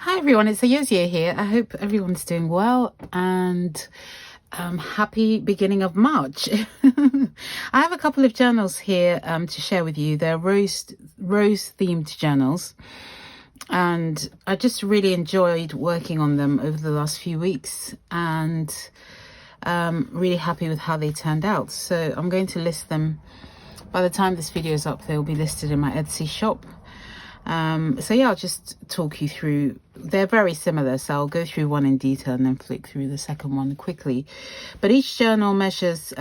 Hi everyone, it's Ayozia here. I hope everyone's doing well and happy beginning of March. I have a couple of journals here to share with you. They're rose themed journals, and I just really enjoyed working on them over the last few weeks, and really happy with how they turned out. So I'm going to list them. By the time this video is up, they'll be listed in my Etsy shop. So yeah, I'll just talk you through. They're very similar, so I'll go through one in detail and then flick through the second one quickly. But each journal measures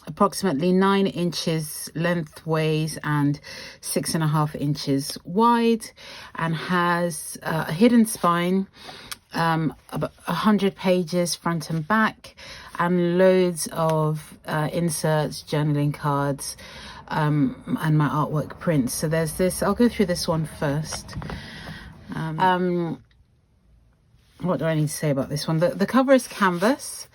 approximately 9 inches lengthways and 6.5 inches wide, and has a hidden spine, about 100 pages front and back, and loads of inserts, journaling cards, and my artwork prints. So there's this. I'll go through this one first. What do I need to say about this one? The cover is canvas,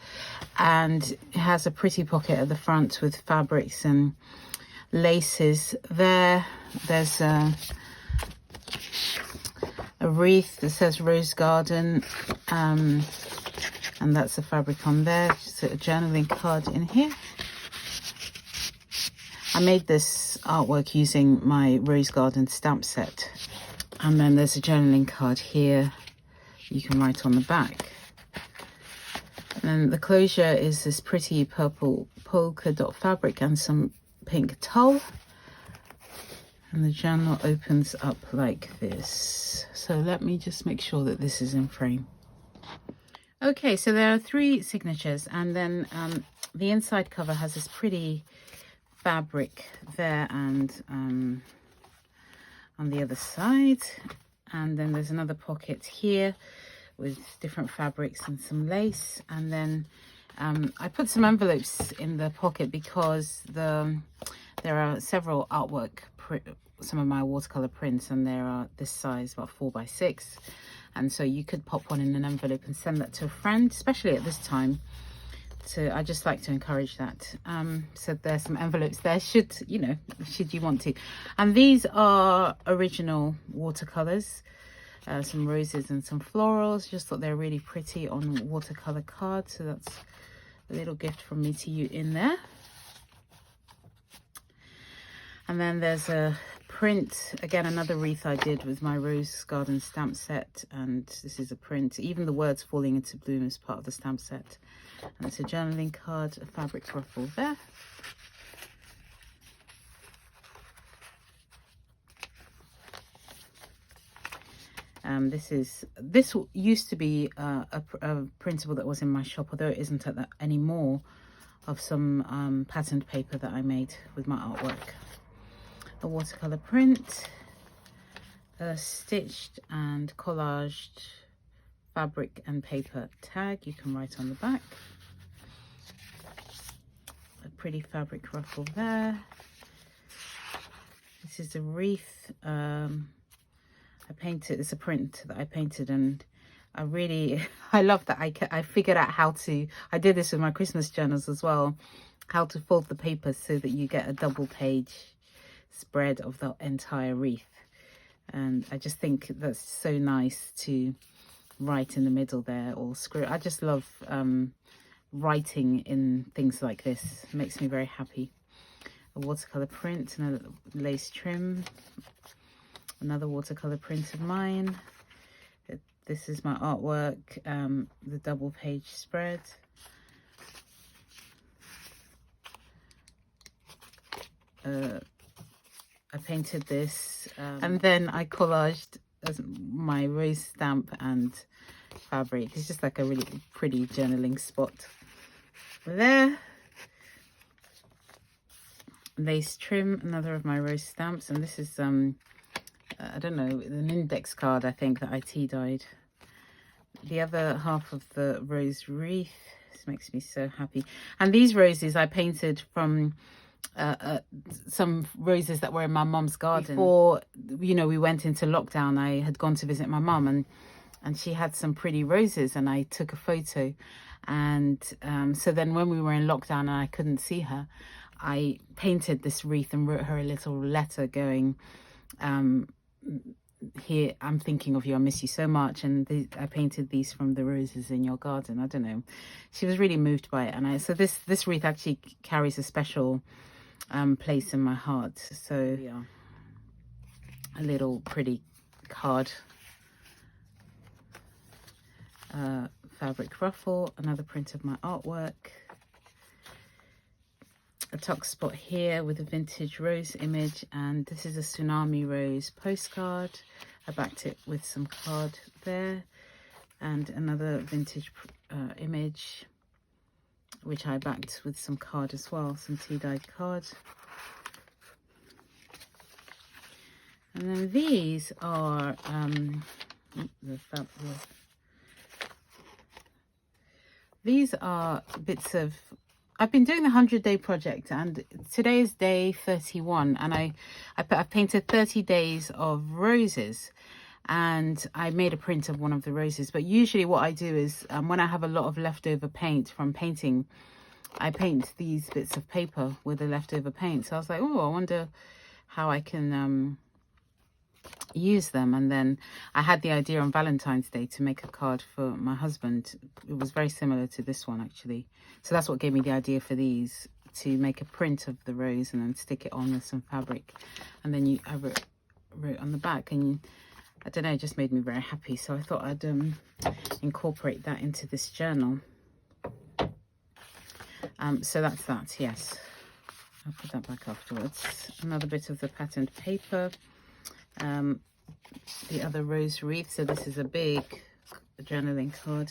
and it has a pretty pocket at the front with fabrics and laces. There's a wreath that says Rose Garden, and that's the fabric on there. Just a journaling card in here. I made this artwork using my Rose Garden stamp set. And then there's a journaling card here you can write on the back. And then the closure is this pretty purple polka dot fabric and some pink tulle. And the journal opens up like this. So let me just make sure that this is in frame. Okay, so there are 3 signatures, and then the inside cover has this pretty fabric there and on the other side, and then there's another pocket here with different fabrics and some lace. And then I put some envelopes in the pocket because there are several artwork, some of my watercolor prints, and there are this size, about 4 by 6, and so you could pop one in an envelope and send that to a friend, especially at this time. So I just like to encourage that. So there's some envelopes there, should you want to. And these are original watercolors, some roses and some florals. Just thought they're really pretty on watercolor cards. So that's a little gift from me to you in there. And then there's a print, again, another wreath I did with my Rose Garden stamp set, and this is a print. Even the words falling into bloom is part of the stamp set. And it's a journaling card, a fabric ruffle there. This used to be a printable that was in my shop, although it isn't at that anymore, of some patterned paper that I made with my artwork. A watercolor print, a stitched and collaged fabric and paper tag you can write on the back. A pretty fabric ruffle there. This is a wreath. I painted, it's a print that I painted, and I love that I figured out how to, I did this with my Christmas journals as well, how to fold the paper so that you get a double page spread of the entire wreath. And I just think that's so nice to write in the middle there, or scribble. I just love writing in things like this. It makes me very happy. A watercolor print and a lace trim. Another watercolor print of mine. This is my artwork, the double page spread. I painted this, and then I collaged my rose stamp and fabric. It's just like a really pretty journaling spot there. Lace trim, another of my rose stamps, and this is I don't know, an index card I think that I tea dyed. The other half of the rose wreath. This makes me so happy. And these roses I painted from some roses that were in my mum's garden. Before, we went into lockdown, I had gone to visit my mum, and she had some pretty roses, and I took a photo. And so then when we were in lockdown and I couldn't see her, I painted this wreath and wrote her a little letter going, here, I'm thinking of you, I miss you so much, and I painted these from the roses in your garden. I don't know, she was really moved by it. And so this wreath actually carries a special place in my heart. So yeah, a little pretty card, fabric ruffle, another print of my artwork, a tuck spot here with a vintage rose image, and this is a tsunami rose postcard. I backed it with some card there, and another vintage image which I backed with some card as well, some tea-dyed card. And then these are these are bits of, I've been doing the 100-day project, and today is day 31, and I've painted 30 days of roses, and I made a print of one of the roses. But usually what I do is when I have a lot of leftover paint from painting, I paint these bits of paper with the leftover paint. So I was like, oh, I wonder how I can use them. And then I had the idea on Valentine's Day to make a card for my husband. It was very similar to this one, actually. So that's what gave me the idea for these, to make a print of the rose and then stick it on with some fabric. And then I wrote on the back, and I don't know, it just made me very happy. So I thought I'd incorporate that into this journal. So that's that, yes. I'll put that back afterwards. Another bit of the patterned paper. The other rose wreath. So this is a big journaling card.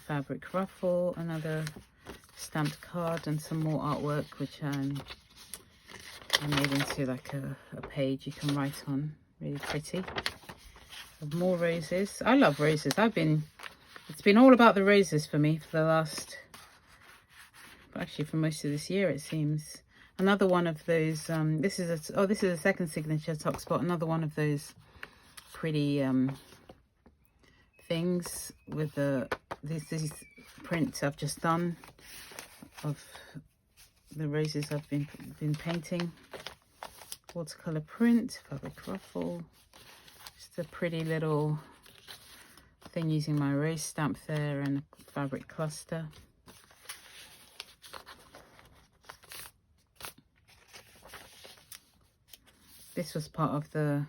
Fabric ruffle, another stamped card, and some more artwork which I made into like a page you can write on. Really pretty. More roses. I love roses. It's been all about the roses for me for the last, actually for most of this year it seems. Another one of those, this is a second signature tuck spot. Another one of those pretty things with these prints I've just done of the roses I've been painting. Watercolor print, fabric ruffle, just a pretty little thing using my rose stamp there, and a fabric cluster. This was part of the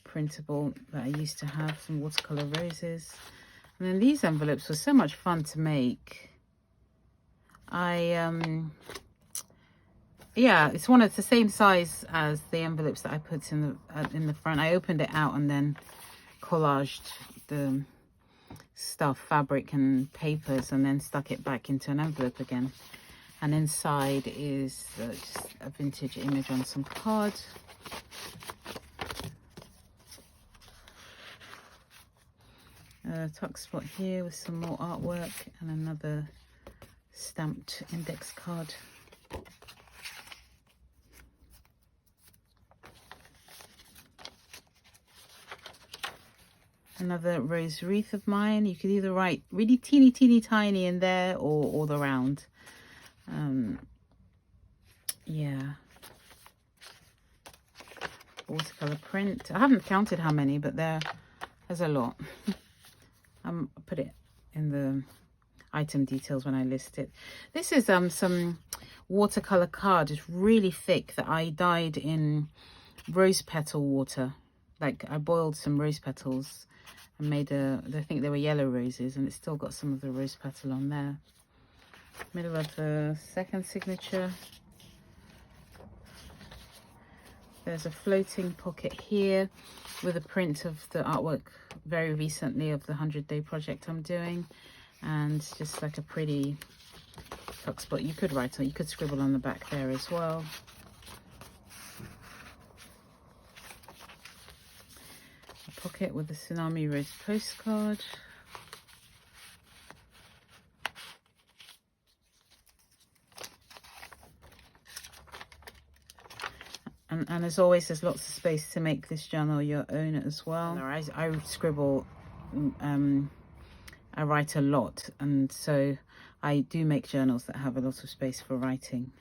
printable that I used to have, some watercolor roses. And then these envelopes were so much fun to make. Yeah, it's the same size as the envelopes that I put in the front. I opened it out and then collaged the stuff, fabric and papers, and then stuck it back into an envelope again. And inside is just a vintage image on some card. A tuck spot here with some more artwork, and another stamped index card. Another rose wreath of mine. You could either write really teeny tiny in there, or all around. Yeah. Watercolor print. I haven't counted how many, but there's a lot. I'll put it in the item details when I list it. This is some watercolor card. It's really thick, that I dyed in rose petal water. Like I boiled some rose petals and made I think they were yellow roses, and it's still got some of the rose petal on there. Middle of the second signature. There's a floating pocket here with a print of the artwork very recently of the 100-day project I'm doing, and just like a pretty tuck spot. You could write on, you could scribble on the back there as well. A pocket with a tsunami rose postcard. And as always, there's lots of space to make this journal your own as well. I scribble, I write a lot, and so I do make journals that have a lot of space for writing.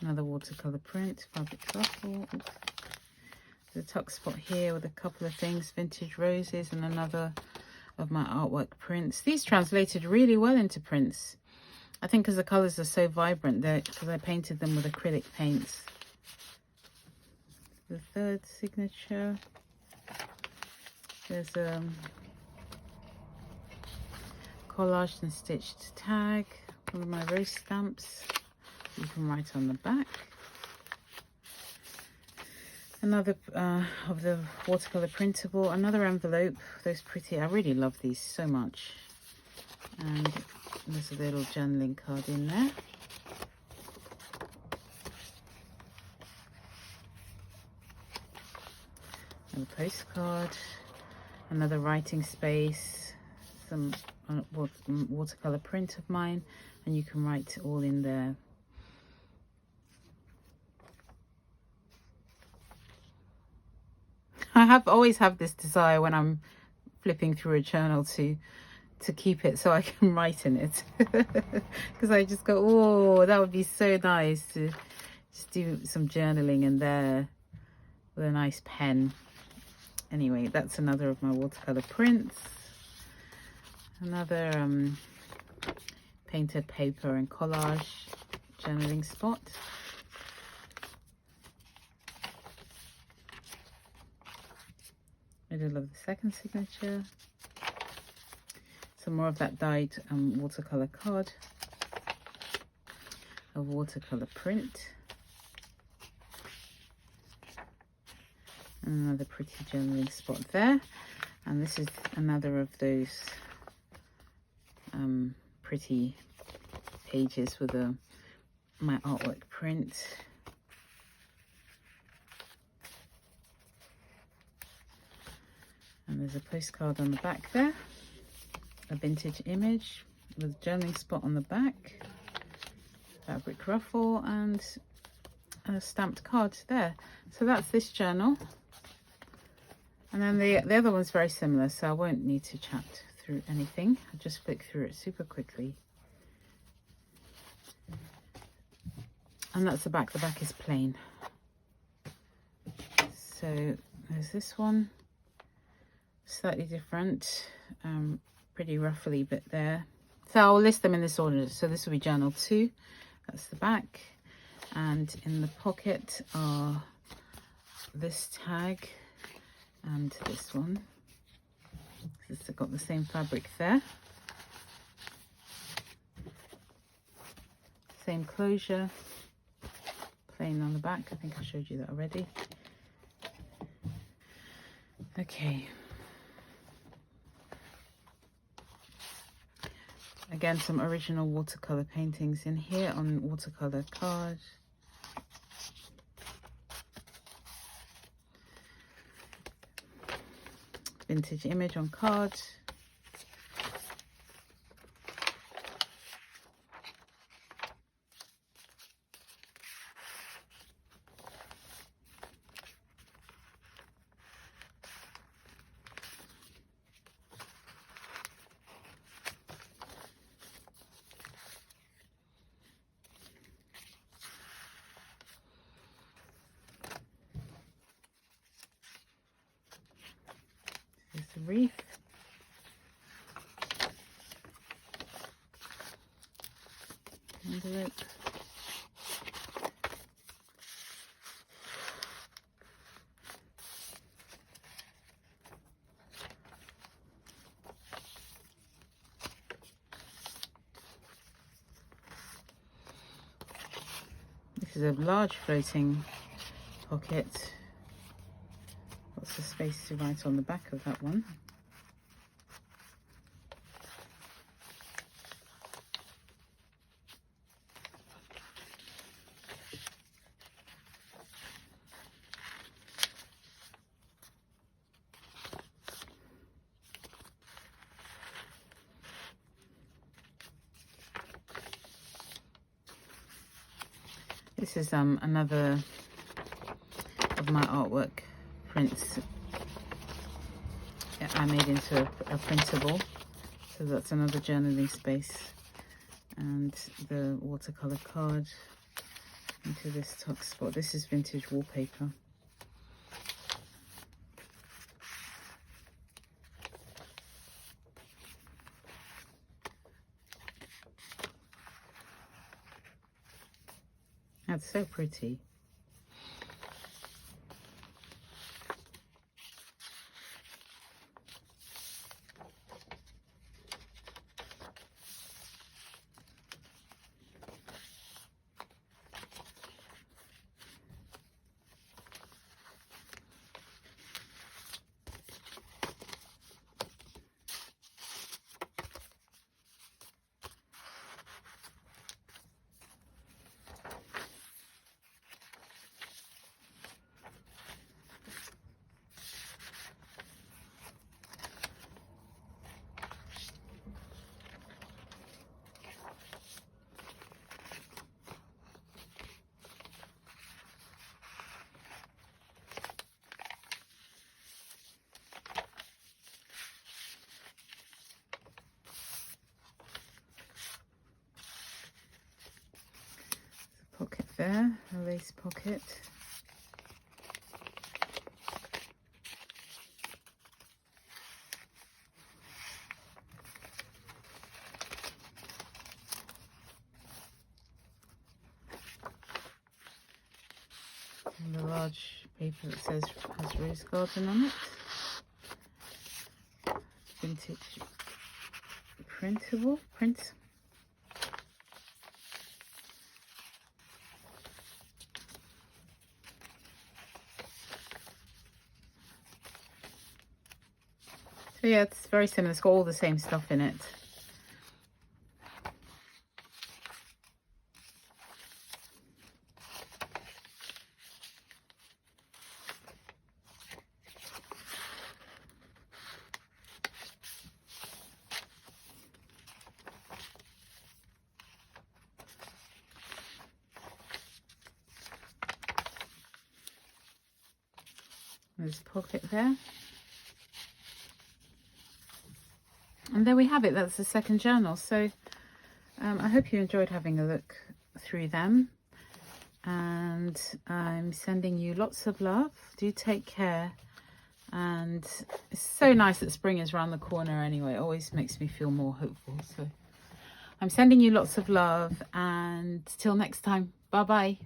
Another watercolor print, fabric ruffle. The tuck spot here with a couple of things, vintage roses, and another of my artwork prints. These translated really well into prints. I think because the colors are so vibrant, because I painted them with acrylic paints. The third signature. There's a collaged and stitched tag, one of my rose stamps. You can write on the back. Another of the watercolor printable, another envelope. Those pretty, I really love these so much. And there's a little journaling card in there. Another postcard, another writing space, some watercolor print of mine, and you can write all in there. I always have this desire when I'm flipping through a journal to keep it so I can write in it, because I just go, oh, that would be so nice to just do some journaling in there with a nice pen. Anyway, that's another of my watercolor prints. Another painted paper and collage journaling spot. Middle of the second signature. Some more of that dyed watercolor card. A watercolor print. And another pretty journaling spot there. And this is another of those pretty pages with my artwork print. And there's a postcard on the back there, a vintage image with a journaling spot on the back, fabric ruffle, and a stamped card there. So that's this journal. And then the other one's very similar, so I won't need to chat through anything. I'll just flick through it super quickly. And that's the back. The back is plain. So there's this one. Slightly different, pretty roughly bit there. So I'll list them in this order. So this will be journal 2, that's the back, and in the pocket are this tag and this one. It's got the same fabric there, same closure, plain on the back. I think I showed you that already. Okay. Again, some original watercolor paintings in here on watercolor card. Vintage image on card. There's the wreath. Envelope. This is a large floating pocket. Lots of space to write on the back of that one. This is another of my artwork prints I made into a printable, so that's another journaling space, and the watercolor card into this tuck spot. This is vintage wallpaper. That's so pretty. Pocket there, a lace pocket. And the large paper that says has rose garden on it. Vintage printable print. So yeah, it's very similar. It's got all the same stuff in it. There's a pocket there. And there we have it. That's the second journal. So I hope you enjoyed having a look through them. And I'm sending you lots of love. Do take care. And it's so nice that spring is around the corner anyway. It always makes me feel more hopeful. So I'm sending you lots of love. And till next time. Bye-bye.